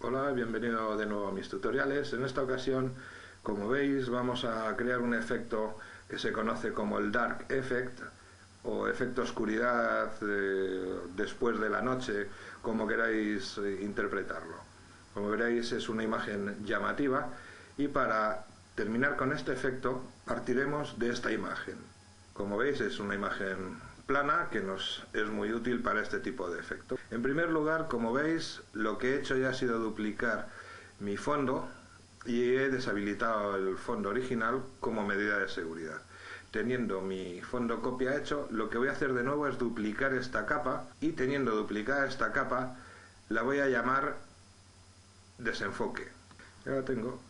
Hola, bienvenido de nuevo a mis tutoriales. En esta ocasión, como veis, vamos a crear un efecto que se conoce como el Dark Effect o efecto oscuridad después de la noche, como queráis interpretarlo. Como veréis, es una imagen llamativa y para terminar con este efecto partiremos de esta imagen. Como veis, es una imagen plana que nos es muy útil para este tipo de efecto. En primer lugar, como veis, lo que he hecho ya ha sido duplicar mi fondo y he deshabilitado el fondo original como medida de seguridad. Teniendo mi fondo copia hecho, lo que voy a hacer de nuevo es duplicar esta capa, y teniendo duplicada esta capa la voy a llamar desenfoque. Ya la tengo.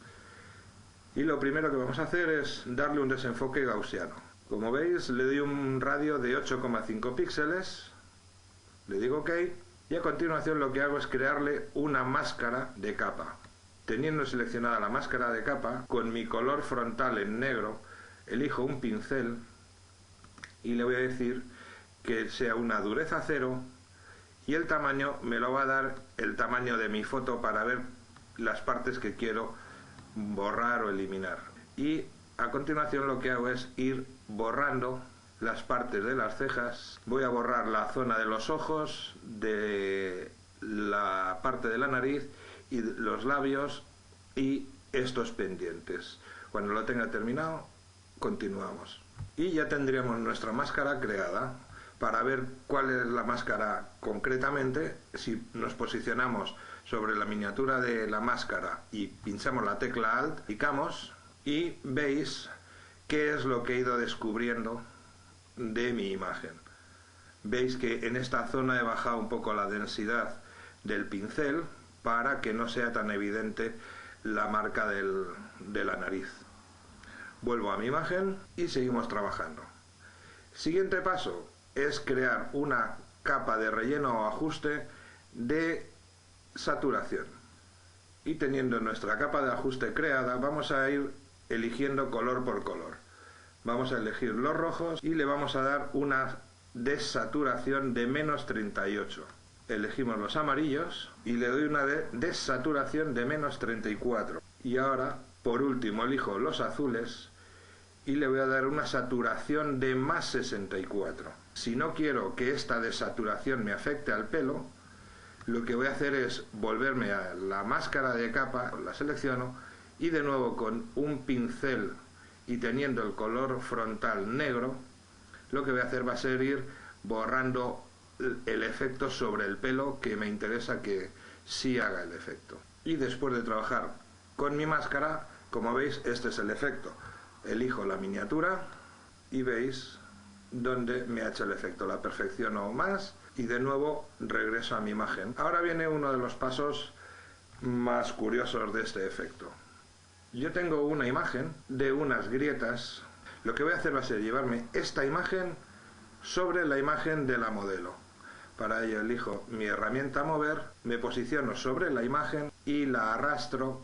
Y lo primero que vamos a hacer es darle un desenfoque gaussiano. Como veis, le doy un radio de 8,5 píxeles, le digo OK, y a continuación lo que hago es crearle una máscara de capa. Teniendo seleccionada la máscara de capa, con mi color frontal en negro, elijo un pincel y le voy a decir que sea una dureza 0, y el tamaño me lo va a dar el tamaño de mi foto para ver las partes que quiero borrar o eliminar. Y a continuación lo que hago es ir borrando las partes de las cejas. Voy a borrar la zona de los ojos, de la parte de la nariz y los labios y estos pendientes. Cuando lo tenga terminado, continuamos. Y ya tendríamos nuestra máscara creada. Para ver cuál es la máscara concretamente, si nos posicionamos sobre la miniatura de la máscara y pinchamos la tecla Alt, picamos y veis qué es lo que he ido descubriendo de mi imagen. Veis que en esta zona he bajado un poco la densidad del pincel para que no sea tan evidente la marca de la nariz. Vuelvo a mi imagen y seguimos trabajando. Siguiente paso es crear una capa de relleno o ajuste de saturación. Y teniendo nuestra capa de ajuste creada, vamos a ir eligiendo color por color. Vamos a elegir los rojos y le vamos a dar una desaturación de menos 38. Elegimos los amarillos y le doy una desaturación de menos 34. Y ahora, por último, elijo los azules y le voy a dar una saturación de más 64. Si no quiero que esta desaturación me afecte al pelo, lo que voy a hacer es volverme a la máscara de capa, la selecciono y de nuevo con un pincel y teniendo el color frontal negro, lo que voy a hacer va a ser ir borrando el efecto sobre el pelo que me interesa que sí haga el efecto. Y después de trabajar con mi máscara, como veis, este es el efecto. Elijo la miniatura y veis donde me ha hecho el efecto. La perfecciono más y de nuevo regreso a mi imagen. Ahora viene uno de los pasos más curiosos de este efecto. Yo tengo una imagen de unas grietas. Lo que voy a hacer va a ser llevarme esta imagen sobre la imagen de la modelo. Para ello elijo mi herramienta mover, me posiciono sobre la imagen y la arrastro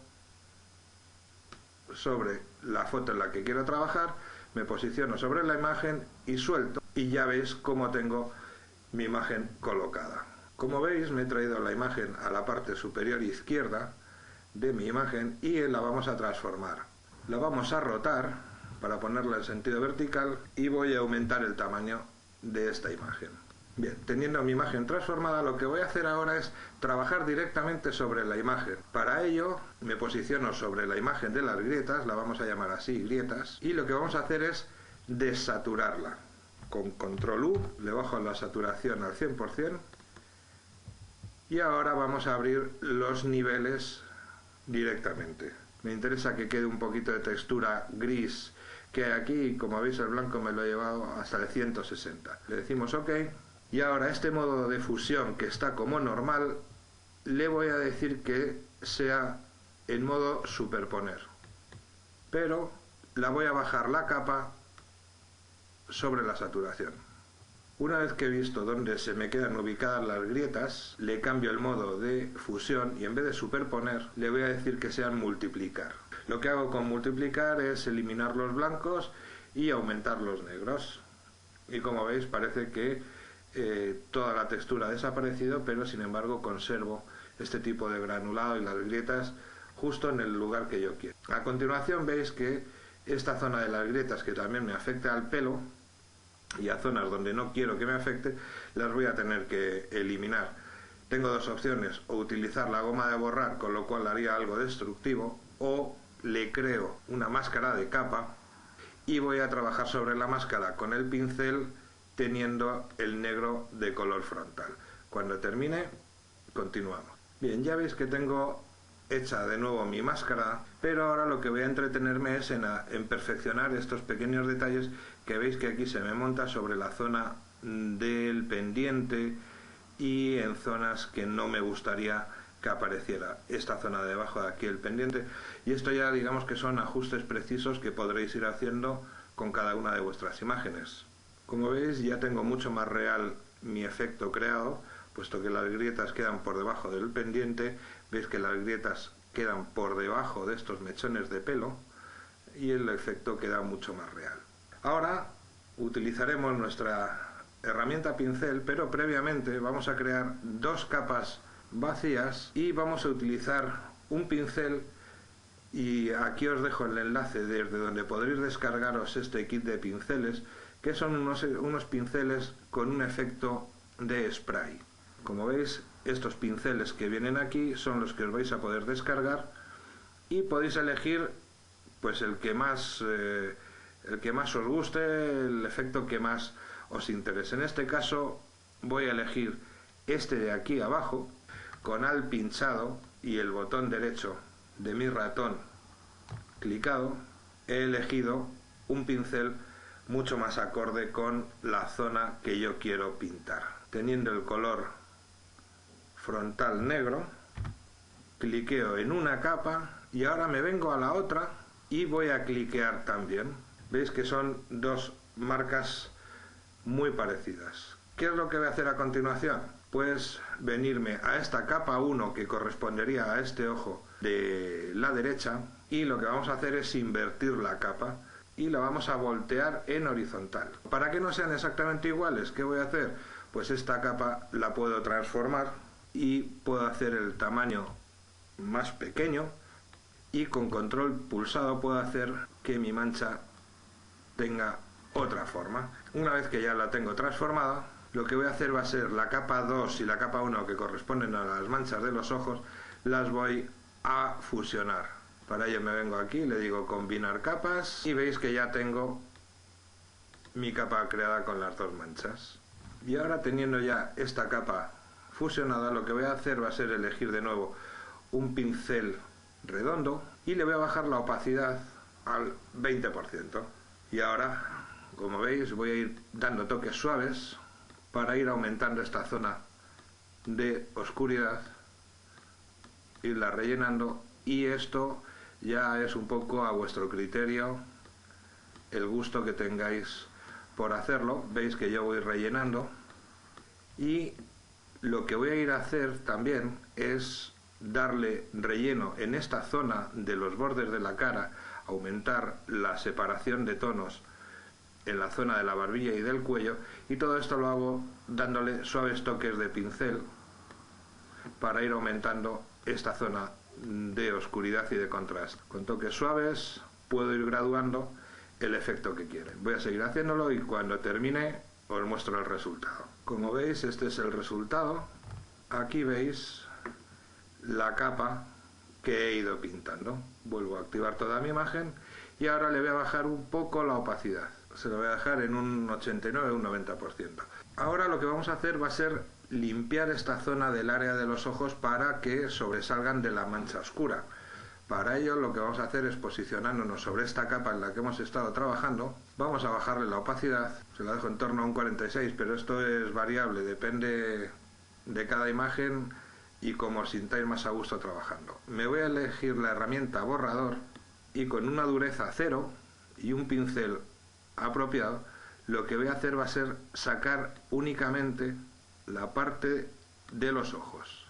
sobre la foto en la que quiero trabajar, me posiciono sobre la imagen y suelto, y ya veis cómo tengo mi imagen colocada. Como veis, me he traído la imagen a la parte superior izquierda de mi imagen y la vamos a transformar. La vamos a rotar para ponerla en sentido vertical y voy a aumentar el tamaño de esta imagen. Bien, teniendo mi imagen transformada, lo que voy a hacer ahora es trabajar directamente sobre la imagen. Para ello, me posiciono sobre la imagen de las grietas, la vamos a llamar así, grietas, y lo que vamos a hacer es desaturarla. Con control U le bajo la saturación al 100% y ahora vamos a abrir los niveles directamente. Me interesa que quede un poquito de textura gris, que aquí, como veis, el blanco me lo he llevado hasta el 160. Le decimos OK. Y ahora este modo de fusión que está como normal, le voy a decir que sea en modo superponer. Pero la voy a bajar la capa sobre la saturación. Una vez que he visto dónde se me quedan ubicadas las grietas, le cambio el modo de fusión y en vez de superponer, le voy a decir que sean multiplicar. Lo que hago con multiplicar es eliminar los blancos y aumentar los negros. Y como veis, parece que toda la textura ha desaparecido, pero sin embargo conservo este tipo de granulado y las grietas justo en el lugar que yo quiero. A continuación veis que esta zona de las grietas, que también me afecta al pelo, y a zonas donde no quiero que me afecte, las voy a tener que eliminar. Tengo dos opciones: o utilizar la goma de borrar, con lo cual haría algo destructivo, o le creo una máscara de capa y voy a trabajar sobre la máscara con el pincel teniendo el negro de color frontal. Cuando termine, continuamos. Bien, ya veis que tengo hecha de nuevo mi máscara, pero ahora lo que voy a entretenerme es en perfeccionar estos pequeños detalles que veis que aquí se me monta sobre la zona del pendiente y en zonas que no me gustaría que apareciera. Esta zona de abajo de aquí, el pendiente, y esto ya digamos que son ajustes precisos que podréis ir haciendo con cada una de vuestras imágenes. Como veis, ya tengo mucho más real mi efecto creado, puesto que las grietas quedan por debajo del pendiente. Veis que las grietas quedan por debajo de estos mechones de pelo y el efecto queda mucho más real. Ahora utilizaremos nuestra herramienta pincel, pero previamente vamos a crear dos capas vacías y vamos a utilizar un pincel, y aquí os dejo el enlace desde donde podréis descargaros este kit de pinceles, que son unos pinceles con un efecto de spray. Como veis, estos pinceles que vienen aquí son los que os vais a poder descargar y podéis elegir pues el que más os guste, el efecto que más os interese. En este caso voy a elegir este de aquí abajo, con Alt pinchado y el botón derecho de mi ratón clicado. He elegido un pincel mucho más acorde con la zona que yo quiero pintar, teniendo el color frontal negro. Cliqueo en una capa y ahora me vengo a la otra y voy a cliquear también. Veis que son dos marcas muy parecidas. ¿Qué es lo que voy a hacer a continuación? Pues venirme a esta capa 1 que correspondería a este ojo de la derecha, y lo que vamos a hacer es invertir la capa y la vamos a voltear en horizontal. Para que no sean exactamente iguales, ¿qué voy a hacer? Pues esta capa la puedo transformar y puedo hacer el tamaño más pequeño, y con control pulsado puedo hacer que mi mancha tenga otra forma. Una vez que ya la tengo transformada, lo que voy a hacer va a ser la capa 2 y la capa 1, que corresponden a las manchas de los ojos, las voy a fusionar. Para ello me vengo aquí, le digo combinar capas y veis que ya tengo mi capa creada con las dos manchas. Y ahora, teniendo ya esta capa fusionada, lo que voy a hacer va a ser elegir de nuevo un pincel redondo y le voy a bajar la opacidad al 20%. Y ahora, como veis, voy a ir dando toques suaves para ir aumentando esta zona de oscuridad, irla rellenando, y esto ya es un poco a vuestro criterio, el gusto que tengáis por hacerlo. Veis que yo voy rellenando, y lo que voy a ir a hacer también es darle relleno en esta zona de los bordes de la cara, aumentar la separación de tonos en la zona de la barbilla y del cuello, y todo esto lo hago dándole suaves toques de pincel para ir aumentando esta zona de oscuridad y de contraste. Con toques suaves puedo ir graduando el efecto que quiero. Voy a seguir haciéndolo y cuando termine os muestro el resultado. Como veis, este es el resultado. Aquí veis la capa que he ido pintando. Vuelvo a activar toda mi imagen y ahora le voy a bajar un poco la opacidad. Se lo voy a dejar en un 89 o un 90%. Ahora lo que vamos a hacer va a ser limpiar esta zona del área de los ojos para que sobresalgan de la mancha oscura. Para ello lo que vamos a hacer es, posicionándonos sobre esta capa en la que hemos estado trabajando, vamos a bajarle la opacidad. Se la dejo en torno a un 46, pero esto es variable, depende de cada imagen y como os sintáis más a gusto trabajando. Me voy a elegir la herramienta borrador y con una dureza 0 y un pincel apropiado, lo que voy a hacer va a ser sacar únicamente la parte de los ojos.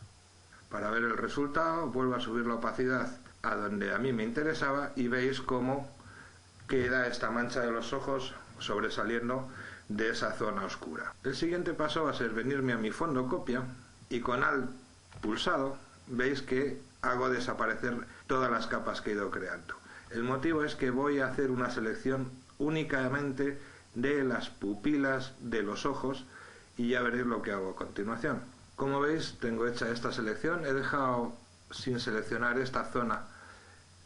Para ver el resultado vuelvo a subir la opacidad a donde a mí me interesaba y veis cómo queda esta mancha de los ojos sobresaliendo de esa zona oscura. El siguiente paso va a ser venirme a mi fondo copia y con Alt pulsado veis que hago desaparecer todas las capas que he ido creando. El motivo es que voy a hacer una selección únicamente de las pupilas de los ojos y ya veréis lo que hago a continuación. Como veis, tengo hecha esta selección, he dejado sin seleccionar esta zona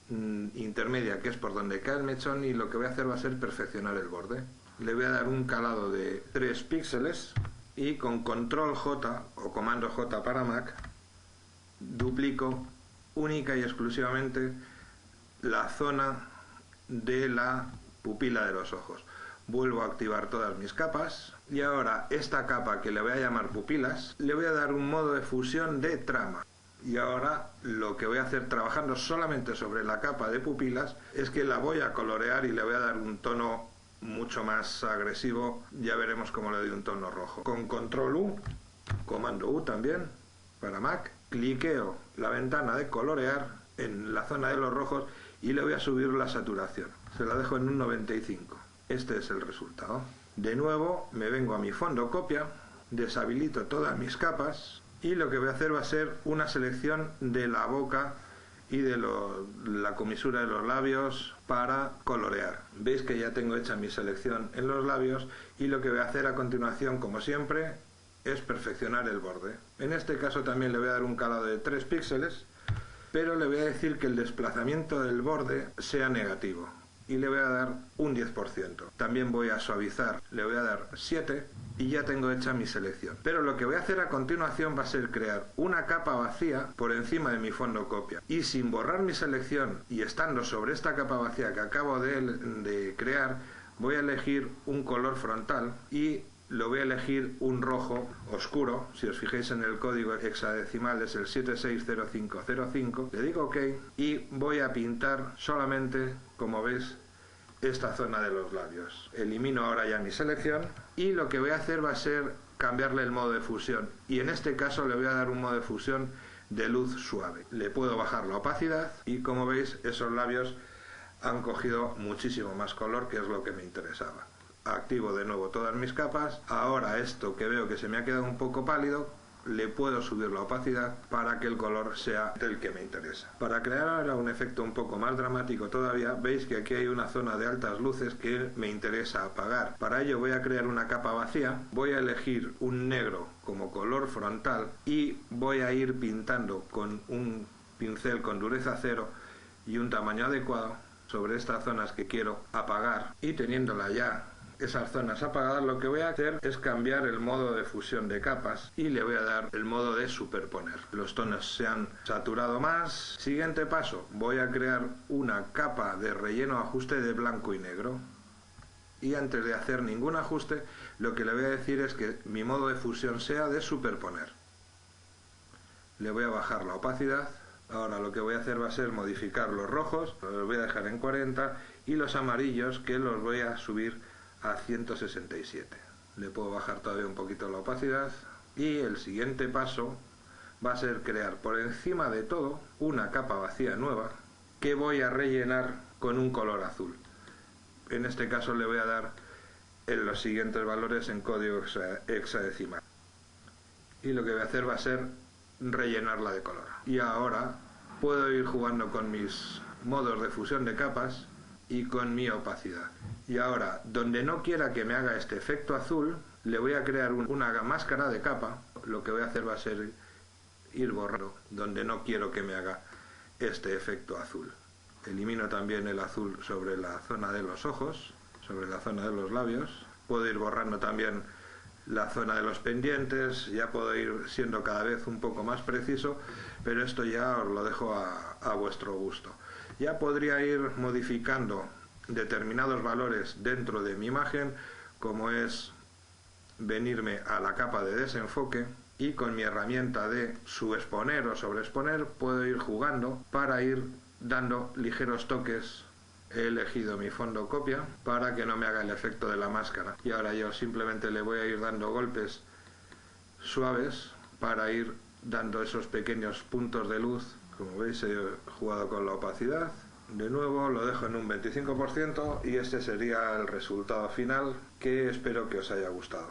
intermedia, que es por donde cae el mechón, y lo que voy a hacer va a ser perfeccionar el borde. Le voy a dar un calado de 3 píxeles y con control J o comando J para Mac duplico única y exclusivamente la zona de la pupila de los ojos. Vuelvo a activar todas mis capas y ahora esta capa, que le voy a llamar pupilas, le voy a dar un modo de fusión de trama. Y ahora lo que voy a hacer trabajando solamente sobre la capa de pupilas es que la voy a colorear y le voy a dar un tono mucho más agresivo. Ya veremos cómo le doy un tono rojo. Con control U, comando U también para Mac, cliqueo la ventana de colorear en la zona de los rojos y le voy a subir la saturación. Se la dejo en un 95. Este es el resultado. De nuevo me vengo a mi fondo copia, deshabilito todas mis capas y lo que voy a hacer va a ser una selección de la boca y de la comisura de los labios para colorear. Veis que ya tengo hecha mi selección en los labios y lo que voy a hacer a continuación, como siempre, es perfeccionar el borde. En este caso también le voy a dar un calado de 3 píxeles, pero le voy a decir que el desplazamiento del borde sea negativo y le voy a dar un 10%. También voy a suavizar, le voy a dar 7 y ya tengo hecha mi selección. Pero lo que voy a hacer a continuación va a ser crear una capa vacía por encima de mi fondo copia. Y sin borrar mi selección y estando sobre esta capa vacía que acabo de crear, voy a elegir un color frontal y lo voy a elegir un rojo oscuro. Si os fijáis en el código hexadecimal es el 760505. Le digo OK y voy a pintar solamente, como veis, esta zona de los labios. Elimino ahora ya mi selección y lo que voy a hacer va a ser cambiarle el modo de fusión, y en este caso le voy a dar un modo de fusión de luz suave. Le puedo bajar la opacidad y, como veis, esos labios han cogido muchísimo más color, que es lo que me interesaba. Activo de nuevo todas mis capas. Ahora esto que veo que se me ha quedado un poco pálido, le puedo subir la opacidad para que el color sea el que me interesa. Para crear ahora un efecto un poco más dramático todavía, veis que aquí hay una zona de altas luces que me interesa apagar. Para ello voy a crear una capa vacía, voy a elegir un negro como color frontal y voy a ir pintando con un pincel con dureza 0 y un tamaño adecuado sobre estas zonas que quiero apagar, y teniéndola ya esas zonas apagadas, lo que voy a hacer es cambiar el modo de fusión de capas y le voy a dar el modo de superponer. Los tonos se han saturado más. Siguiente paso, voy a crear una capa de relleno ajuste de blanco y negro, y antes de hacer ningún ajuste lo que le voy a decir es que mi modo de fusión sea de superponer. Le voy a bajar la opacidad. Ahora lo que voy a hacer va a ser modificar los rojos, los voy a dejar en 40, y los amarillos, que los voy a subir a 167. Le puedo bajar todavía un poquito la opacidad, y el siguiente paso va a ser crear por encima de todo una capa vacía nueva que voy a rellenar con un color azul. En este caso le voy a dar en los siguientes valores en código hexadecimal, y lo que voy a hacer va a ser rellenarla de color. Y ahora puedo ir jugando con mis modos de fusión de capas y con mi opacidad. Y ahora, donde no quiera que me haga este efecto azul, le voy a crear una máscara de capa. Lo que voy a hacer va a ser ir borrando donde no quiero que me haga este efecto azul. Elimino también el azul sobre la zona de los ojos, sobre la zona de los labios. Puedo ir borrando también la zona de los pendientes. Ya puedo ir siendo cada vez un poco más preciso, pero esto ya os lo dejo a vuestro gusto. Ya podría ir modificando determinados valores dentro de mi imagen, como es venirme a la capa de desenfoque, y con mi herramienta de subexponer o sobreexponer puedo ir jugando para ir dando ligeros toques. He elegido mi fondo copia para que no me haga el efecto de la máscara, y ahora yo simplemente le voy a ir dando golpes suaves para ir dando esos pequeños puntos de luz. Como veis, he jugado con la opacidad. De nuevo lo dejo en un 25% y este sería el resultado final, que espero que os haya gustado.